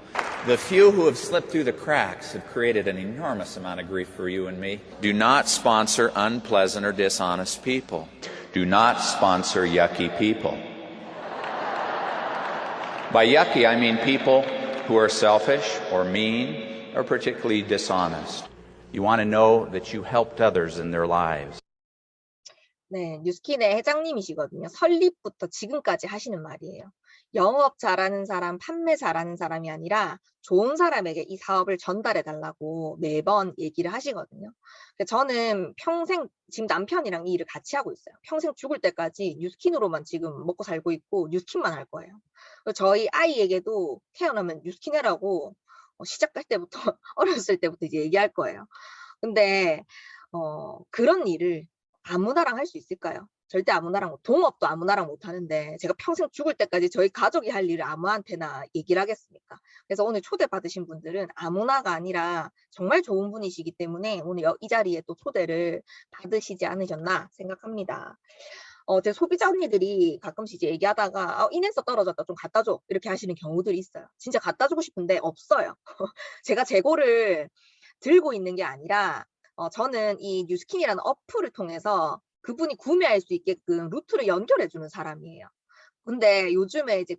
The few who have slipped through the cracks have created an enormous amount of grief for you and me. Do not sponsor unpleasant or dishonest people. Do not sponsor yucky people. By yucky, I mean people who are selfish or mean or particularly dishonest. You want to know that you helped others in their lives. 네, 뉴스킨의 회장님이시거든요. 설립부터 지금까지 하시는 말이에요. 영업 잘하는 사람, 판매 잘하는 사람이 아니라 좋은 사람에게 이 사업을 전달해 달라고 매번 얘기를 하시거든요. 저는 평생, 지금 남편이랑 이 일을 같이 하고 있어요. 평생 죽을 때까지 뉴스킨으로만 지금 먹고 살고 있고 뉴스킨만 할 거예요. 저희 아이에게도 태어나면 뉴스킨 해라고 시작할 때부터 어렸을 때부터 이제 얘기할 거예요. 근데 그런 일을 아무나랑 할 수 있을까요? 절대 아무나랑, 동업도 아무나랑 못 하는데 제가 평생 죽을 때까지 저희 가족이 할 일을 아무한테나 얘기를 하겠습니까? 그래서 오늘 초대받으신 분들은 아무나가 아니라 정말 좋은 분이시기 때문에 오늘 이 자리에 또 초대를 받으시지 않으셨나 생각합니다. 제 소비자 언니들이 가끔씩 이제 얘기하다가 인해서 떨어졌다, 좀 갖다 줘, 이렇게 하시는 경우들이 있어요. 진짜 갖다 주고 싶은데 없어요. 제가 재고를 들고 있는 게 아니라 저는 이 뉴스킨이라는 어플을 통해서 그분이 구매할 수 있게끔 루트를 연결해 주는 사람이에요. 근데 요즘에 이제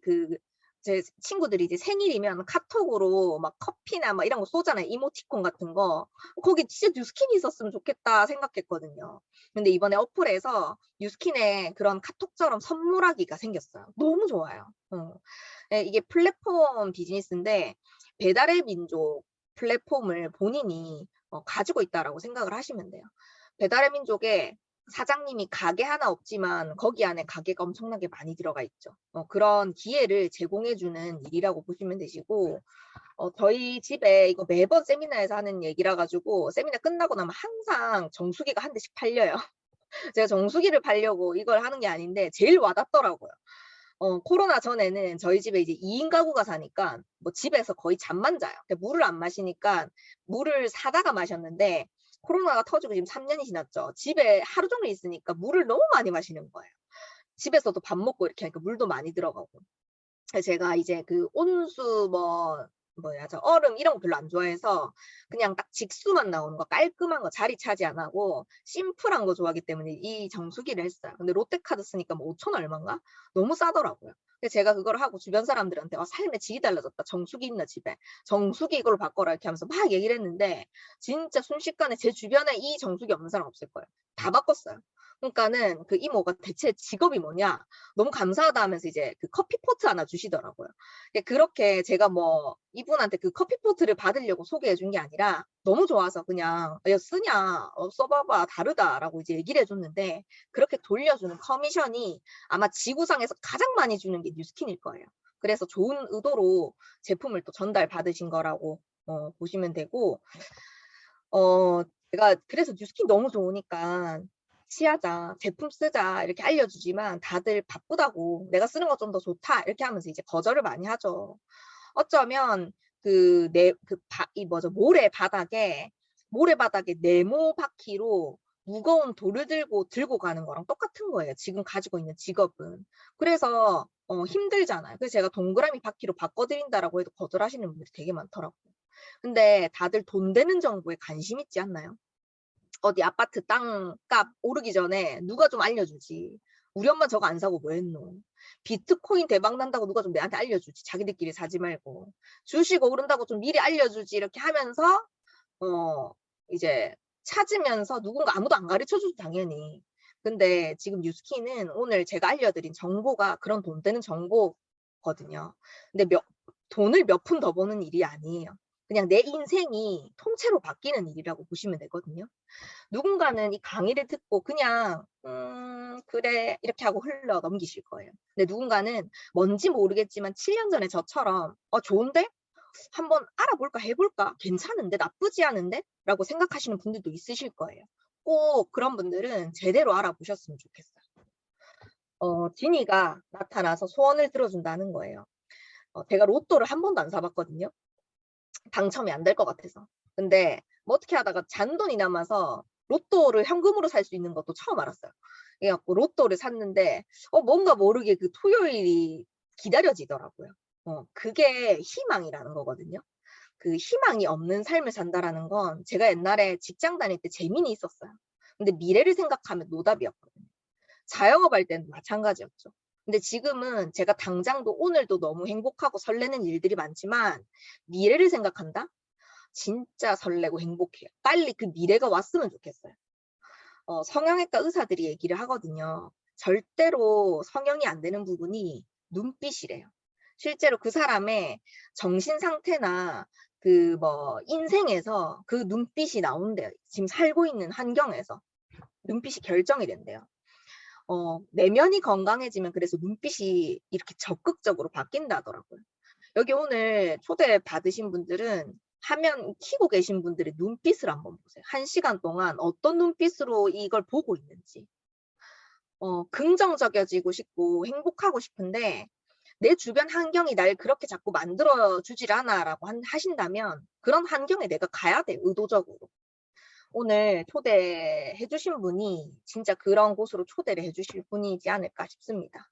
제 친구들이 이제 생일이면 카톡으로 막 커피나 막 이런 거 쏘잖아요. 이모티콘 같은 거. 거기 진짜 뉴스킨이 있었으면 좋겠다 생각했거든요. 근데 이번에 어플에서 뉴스킨에 그런 카톡처럼 선물하기가 생겼어요. 너무 좋아요. 예, 이게 플랫폼 비즈니스인데 배달의 민족 플랫폼을 본인이 가지고 있다라고 생각을 하시면 돼요. 배달의 민족에 사장님이 가게 하나 없지만 거기 안에 가게가 엄청나게 많이 들어가 있죠. 그런 기회를 제공해 주는 일이라고 보시면 되시고, 저희 집에 이거 매번 세미나에서 하는 얘기라 가지고 세미나 끝나고 나면 항상 정수기가 한 대씩 팔려요. 제가 정수기를 팔려고 이걸 하는 게 아닌데 제일 와닿더라고요. 코로나 전에는 저희 집에 이제 2인 가구가 사니까 뭐 집에서 거의 잠만 자요. 물을 안 마시니까 물을 사다가 마셨는데 코로나가 터지고 지금 3년이 지났죠. 집에 하루 종일 있으니까 물을 너무 많이 마시는 거예요. 집에서도 밥 먹고 이렇게 하니까 물도 많이 들어가고. 제가 이제 그 온수 저 얼음 이런 거 별로 안 좋아해서 그냥 딱 직수만 나오는 거 깔끔한 거 자리 차지 안 하고 심플한 거 좋아하기 때문에 이 정수기를 했어요. 근데 롯데카드 쓰니까 뭐 5천 얼마인가? 너무 싸더라고요. 그래서 제가 그걸 하고 주변 사람들한테 삶의 질이 달라졌다. 정수기 있나 집에. 정수기 이걸 바꿔라 이렇게 하면서 막 얘기를 했는데 진짜 순식간에 제 주변에 이 정수기 없는 사람 없을 거예요. 다 바꿨어요. 그러니까는 그 이모가 대체 직업이 뭐냐? 너무 감사하다 하면서 이제 그 커피포트 하나 주시더라고요. 그렇게 제가 뭐 이분한테 그 커피포트를 받으려고 소개해 준 게 아니라 너무 좋아서 그냥 야 쓰냐 써봐봐 다르다라고 이제 얘기를 해줬는데 그렇게 돌려주는 커미션이 아마 지구상에서 가장 많이 주는 게 뉴스킨일 거예요. 그래서 좋은 의도로 제품을 또 전달 받으신 거라고 보시면 되고 제가 그래서 뉴스킨 너무 좋으니까 시하자, 제품 쓰자 이렇게 알려주지만 다들 바쁘다고 내가 쓰는 거 좀 더 좋다 이렇게 하면서 이제 거절을 많이 하죠. 어쩌면 모래바닥에 네모 바퀴로 무거운 돌을 들고 가는 거랑 똑같은 거예요. 지금 가지고 있는 직업은. 그래서 힘들잖아요. 그래서 제가 동그라미 바퀴로 바꿔드린다라고 해도 거절하시는 분들이 되게 많더라고요. 근데 다들 돈 되는 정보에 관심 있지 않나요? 어디 아파트 땅값 오르기 전에 누가 좀 알려주지. 우리 엄마 저거 안 사고 뭐 했노. 비트코인 대박 난다고 누가 좀 내한테 알려주지. 자기들끼리 사지 말고. 주식 오른다고 좀 미리 알려주지. 이렇게 하면서 이제 찾으면서 누군가 아무도 안 가르쳐주지 당연히. 근데 지금 뉴스키는 오늘 제가 알려드린 정보가 그런 돈 되는 정보거든요. 근데 돈을 몇 푼 더 버는 일이 아니에요. 그냥 내 인생이 통째로 바뀌는 일이라고 보시면 되거든요. 누군가는 이 강의를 듣고 그냥 그래 이렇게 하고 흘러 넘기실 거예요. 근데 누군가는 뭔지 모르겠지만 7년 전에 저처럼 좋은데? 한번 알아볼까 해볼까? 괜찮은데? 나쁘지 않은데? 라고 생각하시는 분들도 있으실 거예요. 꼭 그런 분들은 제대로 알아보셨으면 좋겠어요. 지니가 나타나서 소원을 들어준다는 거예요. 제가 로또를 한 번도 안 사봤거든요. 당첨이 안 될 것 같아서. 근데 뭐 어떻게 하다가 잔돈이 남아서 로또를 현금으로 살 수 있는 것도 처음 알았어요. 그래갖고 로또를 샀는데 뭔가 모르게 그 토요일이 기다려지더라고요. 그게 희망이라는 거거든요. 그 희망이 없는 삶을 산다라는 건 제가 옛날에 직장 다닐 때 재민이 있었어요. 근데 미래를 생각하면 노답이었거든요. 자영업 할 때는 마찬가지였죠. 근데 지금은 제가 당장도 오늘도 너무 행복하고 설레는 일들이 많지만 미래를 생각한다? 진짜 설레고 행복해요. 빨리 그 미래가 왔으면 좋겠어요. 성형외과 의사들이 얘기를 하거든요. 절대로 성형이 안 되는 부분이 눈빛이래요. 실제로 그 사람의 정신 상태나 인생에서 그 눈빛이 나온대요. 지금 살고 있는 환경에서 눈빛이 결정이 된대요. 내면이 건강해지면 그래서 눈빛이 이렇게 적극적으로 바뀐다더라고요. 여기 오늘 초대 받으신 분들은 화면 켜고 계신 분들의 눈빛을 한번 보세요. 1시간 동안 어떤 눈빛으로 이걸 보고 있는지. 긍정적이어지고 싶고 행복하고 싶은데 내 주변 환경이 날 그렇게 자꾸 만들어주질 않아라고 하신다면 그런 환경에 내가 가야 돼요. 의도적으로. 오늘 초대해 주신 분이 진짜 그런 곳으로 초대를 해 주실 분이지 않을까 싶습니다.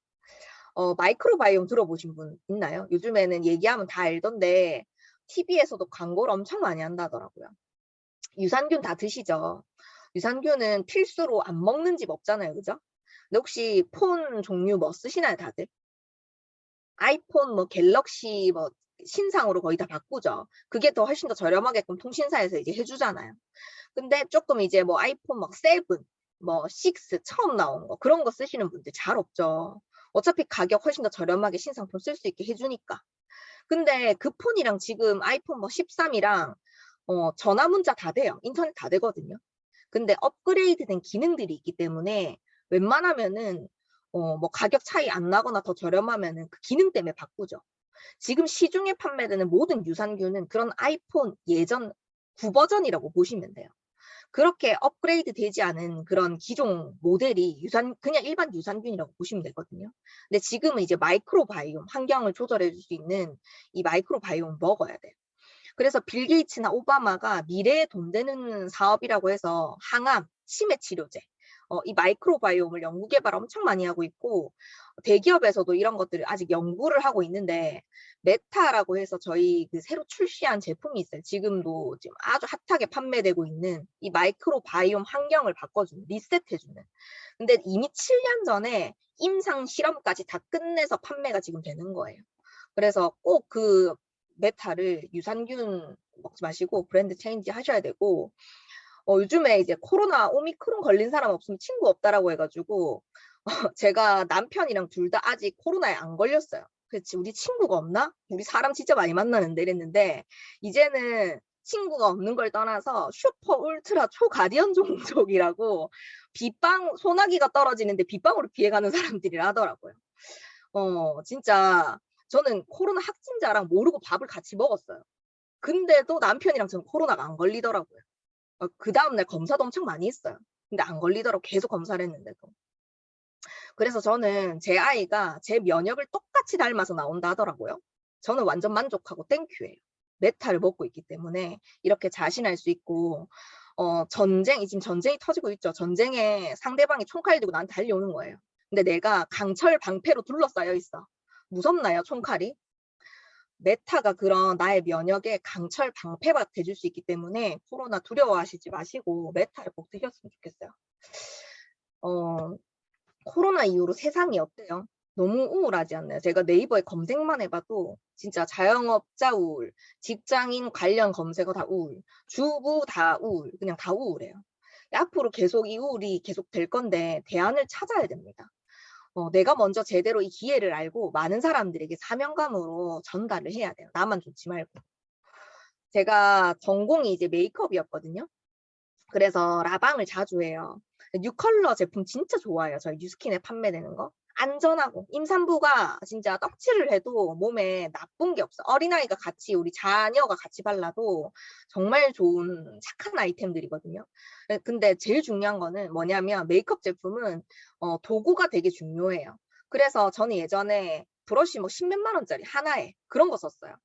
마이크로바이옴 들어보신 분 있나요? 요즘에는 얘기하면 다 알던데 TV에서도 광고를 엄청 많이 한다더라고요. 유산균 다 드시죠? 유산균은 필수로 안 먹는 집 없잖아요. 그죠? 근데 혹시 폰 종류 뭐 쓰시나요, 다들? 아이폰 뭐 갤럭시 뭐 신상으로 거의 다 바꾸죠. 그게 더 훨씬 더 저렴하게끔 통신사에서 이제 해주잖아요. 근데 조금 이제 뭐 아이폰 막 7, 뭐 6 처음 나온 거 그런 거 쓰시는 분들 잘 없죠. 어차피 가격 훨씬 더 저렴하게 신상품 쓸 수 있게 해주니까. 근데 그 폰이랑 지금 아이폰 뭐 13이랑 전화 문자 다 돼요. 인터넷 다 되거든요. 근데 업그레이드된 기능들이 있기 때문에 웬만하면은 뭐 가격 차이 안 나거나 더 저렴하면은 그 기능 때문에 바꾸죠. 지금 시중에 판매되는 모든 유산균은 그런 아이폰 예전 9버전이라고 보시면 돼요. 그렇게 업그레이드 되지 않은 그런 기종 모델이 그냥 일반 유산균이라고 보시면 되거든요. 근데 지금은 이제 마이크로바이옴, 환경을 조절해 줄 수 있는 이 마이크로바이옴을 먹어야 돼요. 그래서 빌 게이츠나 오바마가 미래에 돈 되는 사업이라고 해서 항암, 치매 치료제, 이 마이크로바이옴을 연구 개발 엄청 많이 하고 있고, 대기업에서도 이런 것들을 아직 연구를 하고 있는데, 메타라고 해서 저희 그 새로 출시한 제품이 있어요. 지금도 지금 아주 핫하게 판매되고 있는 이 마이크로바이옴 환경을 바꿔주는, 리셋해주는. 근데 이미 7년 전에 임상 실험까지 다 끝내서 판매가 지금 되는 거예요. 그래서 꼭 그 메타를 유산균 먹지 마시고 브랜드 체인지 하셔야 되고, 요즘에 이제 코로나 오미크론 걸린 사람 없으면 친구 없다라고 해가지고 제가 남편이랑 둘 다 아직 코로나에 안 걸렸어요. 그렇지, 우리 친구가 없나? 우리 사람 진짜 많이 만나는데 이랬는데, 이제는 친구가 없는 걸 떠나서 슈퍼 울트라 초가디언 종족이라고 빗방 소나기가 떨어지는데 빗방울을 피해가는 사람들이라 하더라고요. 진짜 저는 코로나 확진자랑 모르고 밥을 같이 먹었어요. 근데도 남편이랑 저는 코로나가 안 걸리더라고요. 그 다음날 검사도 엄청 많이 했어요. 근데 안 걸리더라고, 계속 검사를 했는데도. 그래서 저는 제 아이가 제 면역을 똑같이 닮아서 나온다 하더라고요. 저는 완전 만족하고 땡큐예요. 메타를 먹고 있기 때문에 이렇게 자신할 수 있고, 지금 전쟁이 터지고 있죠. 전쟁에 상대방이 총칼 들고 나한테 달려오는 거예요. 근데 내가 강철 방패로 둘러싸여 있어. 무섭나요, 총칼이? 메타가 그런 나의 면역에 강철 방패가 돼줄 수 있기 때문에 코로나 두려워하시지 마시고 메타를 꼭 드셨으면 좋겠어요. 코로나 이후로 세상이 어때요? 너무 우울하지 않나요? 제가 네이버에 검색만 해봐도 진짜 자영업자 우울, 직장인 관련 검색어 다 우울, 주부 다 우울, 그냥 다 우울해요. 앞으로 계속 이 우울이 계속 될 건데 대안을 찾아야 됩니다. 내가 먼저 제대로 이 기회를 알고 많은 사람들에게 사명감으로 전달을 해야 돼요. 나만 좋지 말고. 제가 전공이 이제 메이크업이었거든요. 그래서 라방을 자주 해요. 뉴컬러 제품 진짜 좋아해요. 저희 뉴스킨에 판매되는 거. 안전하고 임산부가 진짜 떡칠을 해도 몸에 나쁜 게 없어. 어린아이가 같이, 우리 자녀가 같이 발라도 정말 좋은 착한 아이템들이거든요. 근데 제일 중요한 거는 뭐냐면 메이크업 제품은 도구가 되게 중요해요. 그래서 저는 예전에 브러쉬 뭐 10몇만 원짜리 하나에 그런 거 썼어요.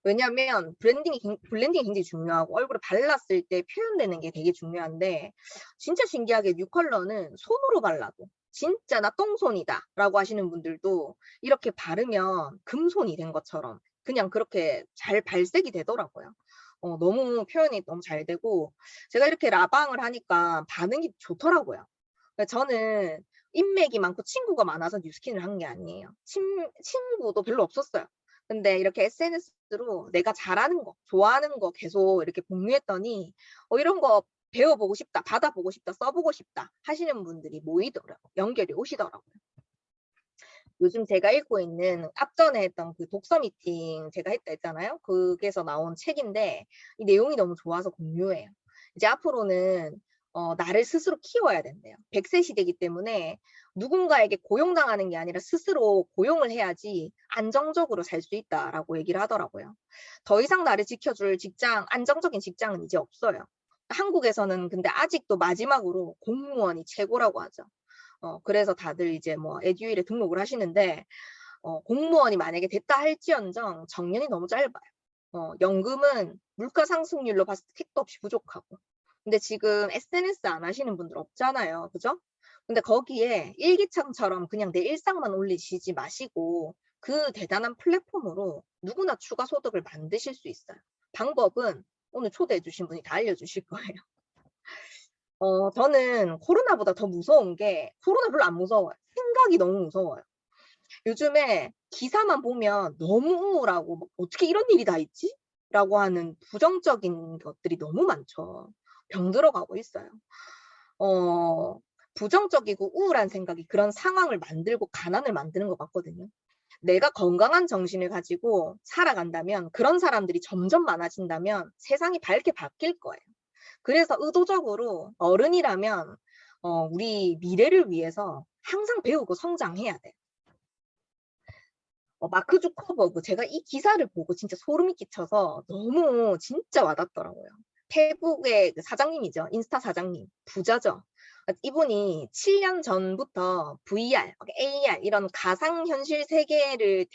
왜냐면 블렌딩이 굉장히 중요하고 얼굴에 발랐을 때 표현되는 게 되게 중요한데, 진짜 신기하게 뉴컬러는 손으로 발라도 진짜 나 똥손이다 라고 하시는 분들도 이렇게 바르면 금손이 된 것처럼 그냥 그렇게 잘 발색이 되더라고요. 너무 표현이 너무 잘 되고, 제가 이렇게 라방을 하니까 반응이 좋더라고요. 저는 인맥이 많고 친구가 많아서 뉴스킨을 한 게 아니에요. 친구도 별로 없었어요. 근데 이렇게 SNS로 내가 잘하는 거, 좋아하는 거 계속 이렇게 공유했더니 이런 거 배워보고 싶다, 받아보고 싶다, 써보고 싶다 하시는 분들이 모이더라고요. 연결이 오시더라고요. 요즘 제가 읽고 있는 앞전에 했던 그 독서 미팅 제가 했다 했잖아요. 거기에서 나온 책인데 이 내용이 너무 좋아서 공유해요. 이제 앞으로는 나를 스스로 키워야 된대요. 100세 시대이기 때문에 누군가에게 고용당하는 게 아니라 스스로 고용을 해야지 안정적으로 살 수 있다라고 얘기를 하더라고요. 더 이상 나를 지켜줄 직장, 안정적인 직장은 이제 없어요. 한국에서는 근데 아직도 마지막으로 공무원이 최고라고 하죠. 그래서 다들 이제 뭐 에듀윌에 등록을 하시는데, 공무원이 만약에 됐다 할지언정 정년이 너무 짧아요. 연금은 물가 상승률로 봤을 때 택도 없이 부족하고. 근데 지금 SNS 안 하시는 분들 없잖아요. 그죠? 근데 거기에 일기장처럼 그냥 내 일상만 올리시지 마시고 그 대단한 플랫폼으로 누구나 추가 소득을 만드실 수 있어요. 방법은 오늘 초대해 주신 분이 다 알려주실 거예요. 저는 코로나보다 더 무서운 게, 코로나 별로 안 무서워요. 생각이 너무 무서워요. 요즘에 기사만 보면 너무 우울하고 막 '어떻게 이런 일이 다 있지?' 라고 하는 부정적인 것들이 너무 많죠. 병들어가고 있어요. 어 부정적이고 우울한 생각이 그런 상황을 만들고 가난을 만드는 것 같거든요. 내가 건강한 정신을 가지고 살아간다면 그런 사람들이 점점 많아진다면 세상이 밝게 바뀔 거예요. 그래서 의도적으로 어른이라면 우리 미래를 위해서 항상 배우고 성장해야 돼요. 마크 주커버그 제가 이 기사를 보고 진짜 소름이 끼쳐서 너무 진짜 와닿더라고요. 페북의 그 사장님이죠. 인스타 사장님. 부자죠. 이분이 7년 전부터 VR, AR 이런 가상현실 세계를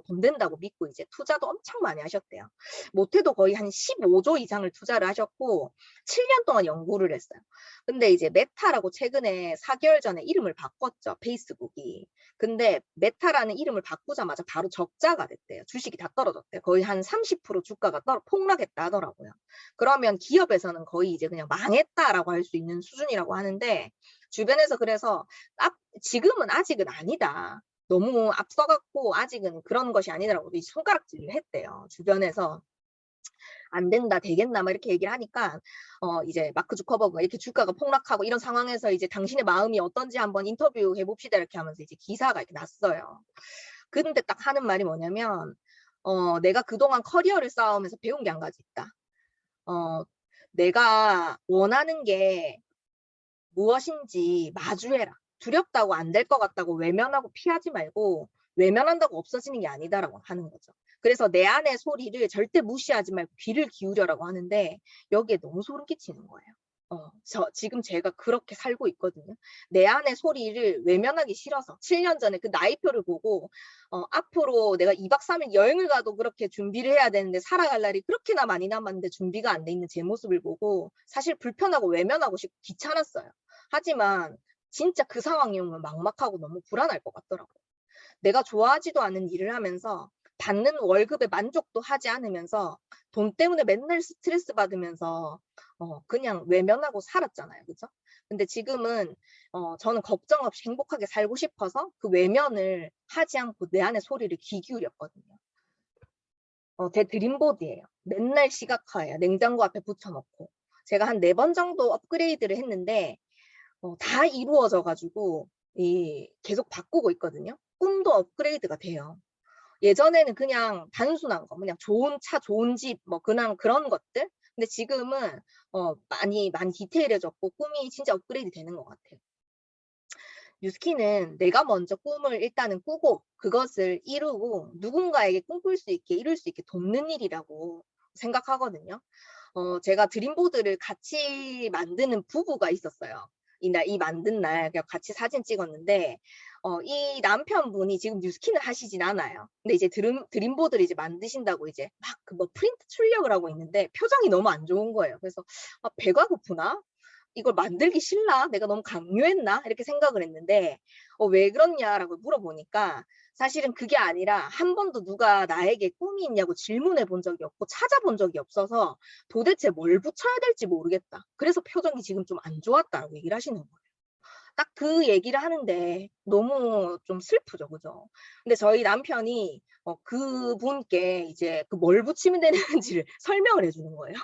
돈 된다고 믿고 이제 투자도 엄청 많이 하셨대요. 못해도 거의 한 15조 이상을 투자를 하셨고 7년 동안 연구를 했어요. 근데 이제 메타라고 최근에 4개월 전에 이름을 바꿨죠. 페이스북이. 근데 메타라는 이름을 바꾸자마자 바로 적자가 됐대요. 주식이 다 떨어졌대요. 거의 한 30% 주가가 폭락했다 하더라고요. 그러면 기업에서는 거의 이제 그냥 망했다라고 할 수 있는 수준이라고 하는데 주변에서 그래서 지금은 아직은 아니다. 너무 앞서갔고 아직은 그런 것이 아니더라고 손가락질을 했대요. 주변에서 안 된다, 되겠나 막 이렇게 얘기를 하니까 이제 마크 주커버그가 이렇게 주가가 폭락하고 이런 상황에서 이제 당신의 마음이 어떤지 한번 인터뷰 해봅시다 이렇게 하면서 이제 기사가 이렇게 났어요. 근데 딱 하는 말이 뭐냐면 내가 그동안 커리어를 쌓으면서 배운 게 한 가지 있다. 내가 원하는 게 무엇인지 마주해라. 두렵다고 안 될 것 같다고 외면하고 피하지 말고 외면한다고 없어지는 게 아니다라고 하는 거죠. 그래서 내 안의 소리를 절대 무시하지 말고 귀를 기울여라고 하는데 여기에 너무 소름 끼치는 거예요. 지금 제가 그렇게 살고 있거든요. 내 안의 소리를 외면하기 싫어서 7년 전에 그 나이표를 보고 앞으로 내가 2박 3일 여행을 가도 그렇게 준비를 해야 되는데 살아갈 날이 그렇게나 많이 남았는데 준비가 안 돼 있는 제 모습을 보고 사실 불편하고 외면하고 싶고 귀찮았어요. 하지만 진짜 그 상황이 오면 막막하고 너무 불안할 것 같더라고요. 내가 좋아하지도 않은 일을 하면서 받는 월급에 만족도 하지 않으면서 돈 때문에 맨날 스트레스 받으면서 그냥 외면하고 살았잖아요. 그죠? 근데 지금은 저는 걱정 없이 행복하게 살고 싶어서 그 외면을 하지 않고 내 안의 소리를 귀 기울였거든요. 제 드림보드예요. 맨날 시각화예요. 냉장고 앞에 붙여놓고. 제가 한 4번 정도 업그레이드를 했는데 다 이루어져 가지고 계속 바꾸고 있거든요. 꿈도 업그레이드가 돼요. 예전에는 그냥 단순한 거, 그냥 좋은 차, 좋은 집, 뭐 그냥 그런 것들. 근데 지금은 많이 디테일해졌고 꿈이 진짜 업그레이드 되는 것 같아요. 뉴스키는 내가 먼저 꿈을 일단은 꾸고 그것을 이루고 누군가에게 꿈꿀 수 있게 이룰 수 있게 돕는 일이라고 생각하거든요. 제가 드림보드를 같이 만드는 부부가 있었어요. 이 만든 날 같이 사진 찍었는데 이 남편분이 지금 뉴스킨을 하시진 않아요. 근데 이제 드림보드를 이제 만드신다고 이제 막 그 뭐 프린트 출력을 하고 있는데 표정이 너무 안 좋은 거예요. 그래서 배가 고프나? 이걸 만들기 싫나? 내가 너무 강요했나? 이렇게 생각을 했는데 왜 그렇냐라고 물어보니까 사실은 그게 아니라 한 번도 누가 나에게 꿈이 있냐고 질문해 본 적이 없고 찾아본 적이 없어서 도대체 뭘 붙여야 될지 모르겠다. 그래서 표정이 지금 좀 안 좋았다라고 얘기를 하시는 거예요. 딱 그 얘기를 하는데 너무 좀 슬프죠. 그죠? 근데 저희 남편이 그분께 이제 그 뭘 붙이면 되는지를 설명을 해 주는 거예요.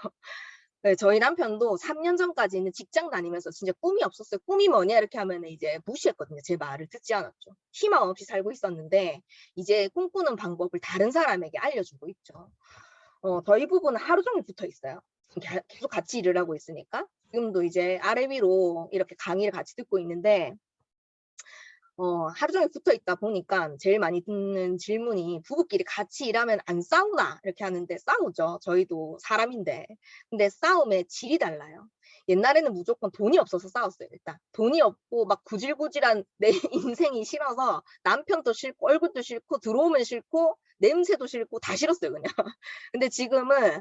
네, 저희 남편도 3년 전까지는 직장 다니면서 진짜 꿈이 없었어요. 꿈이 뭐냐 이렇게 하면 이제 무시했거든요. 제 말을 듣지 않았죠. 희망 없이 살고 있었는데 이제 꿈꾸는 방법을 다른 사람에게 알려주고 있죠. 저희 부부는 하루 종일 붙어 있어요. 계속 같이 일을 하고 있으니까. 지금도 이제 아래 위로 이렇게 강의를 같이 듣고 있는데 하루 종일 붙어 있다 보니까 제일 많이 듣는 질문이 부부끼리 같이 일하면 안 싸우나? 이렇게 하는데 싸우죠. 저희도 사람인데. 근데 싸움의 질이 달라요. 옛날에는 무조건 돈이 없어서 싸웠어요. 일단 돈이 없고 막 구질구질한 내 인생이 싫어서 남편도 싫고 얼굴도 싫고 들어오면 싫고 냄새도 싫고 다 싫었어요. 그냥. 근데 지금은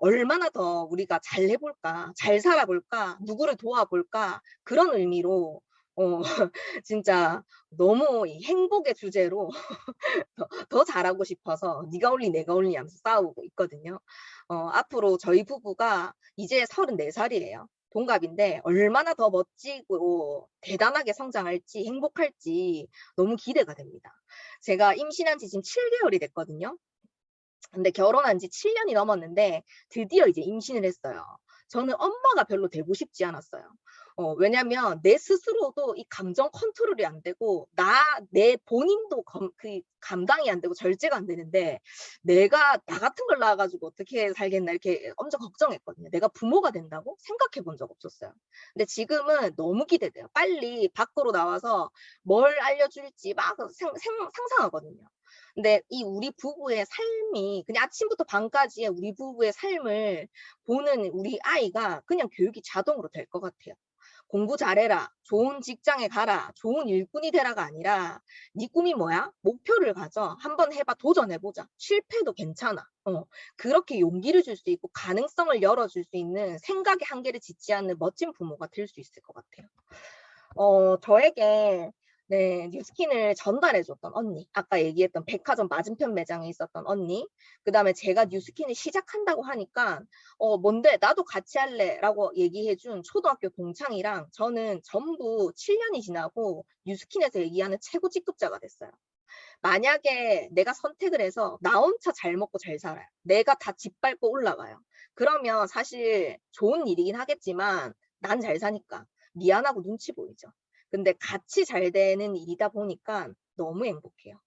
얼마나 더 우리가 잘 해볼까, 잘 살아볼까, 누구를 도와볼까 그런 의미로 진짜 너무 이 행복의 주제로 더 잘하고 싶어서 네가 올리 내가 올리 하면서 싸우고 있거든요. 앞으로 저희 부부가 이제 34살이에요. 동갑인데 얼마나 더 멋지고 대단하게 성장할지 행복할지 너무 기대가 됩니다. 제가 임신한 지 지금 7개월이 됐거든요. 근데 결혼한 지 7년이 넘었는데 드디어 이제 임신을 했어요. 저는 엄마가 별로 되고 싶지 않았어요. 왜냐면 내 스스로도 이 감정 컨트롤이 안 되고 내 본인도 감당이 안 되고 절제가 안 되는데 내가 나 같은 걸 낳아가지고 어떻게 살겠나 이렇게 엄청 걱정했거든요. 내가 부모가 된다고 생각해 본 적 없었어요. 근데 지금은 너무 기대돼요. 빨리 밖으로 나와서 뭘 알려줄지 막 상상하거든요. 근데 이 우리 부부의 삶이 그냥 아침부터 밤까지의 우리 부부의 삶을 보는 우리 아이가 그냥 교육이 자동으로 될 것 같아요. 공부 잘해라, 좋은 직장에 가라, 좋은 일꾼이 되라가 아니라 네 꿈이 뭐야? 목표를 가져. 한번 해봐, 도전해보자. 실패도 괜찮아. 그렇게 용기를 줄 수 있고 가능성을 열어줄 수 있는 생각의 한계를 짓지 않는 멋진 부모가 될 수 있을 것 같아요. 저에게 네, 뉴스킨을 전달해줬던 언니, 아까 얘기했던 백화점 맞은편 매장에 있었던 언니, 그 다음에 제가 뉴스킨을 시작한다고 하니까 뭔데 나도 같이 할래라고 얘기해준 초등학교 동창이랑 저는 전부 7년이 지나고 뉴스킨에서 얘기하는 최고 직급자가 됐어요. 만약에 내가 선택을 해서 나 혼자 잘 먹고 잘 살아요. 내가 다 짓밟고 올라가요. 그러면 사실 좋은 일이긴 하겠지만 난 잘 사니까 미안하고 눈치 보이죠. 근데 같이 잘 되는 일이다 보니까 너무 행복해요.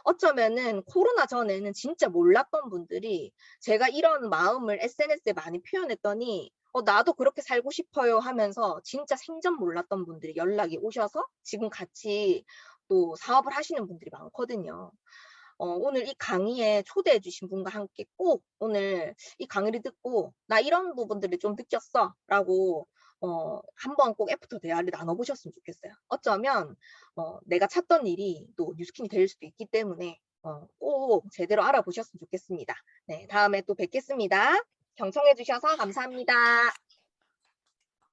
어쩌면은 코로나 전에는 진짜 몰랐던 분들이 제가 이런 마음을 SNS에 많이 표현했더니 나도 그렇게 살고 싶어요 하면서 진짜 생전 몰랐던 분들이 연락이 오셔서 지금 같이 또 사업을 하시는 분들이 많거든요. 오늘 이 강의에 초대해 주신 분과 함께 꼭 오늘 이 강의를 듣고 나 이런 부분들을 좀 느꼈어 라고 한번 꼭 애프터 대화를 나눠보셨으면 좋겠어요. 어쩌면 내가 찾던 일이 또 뉴스킨이 될 수도 있기 때문에 꼭 제대로 알아보셨으면 좋겠습니다. 네, 다음에 또 뵙겠습니다. 경청해 주셔서 감사합니다.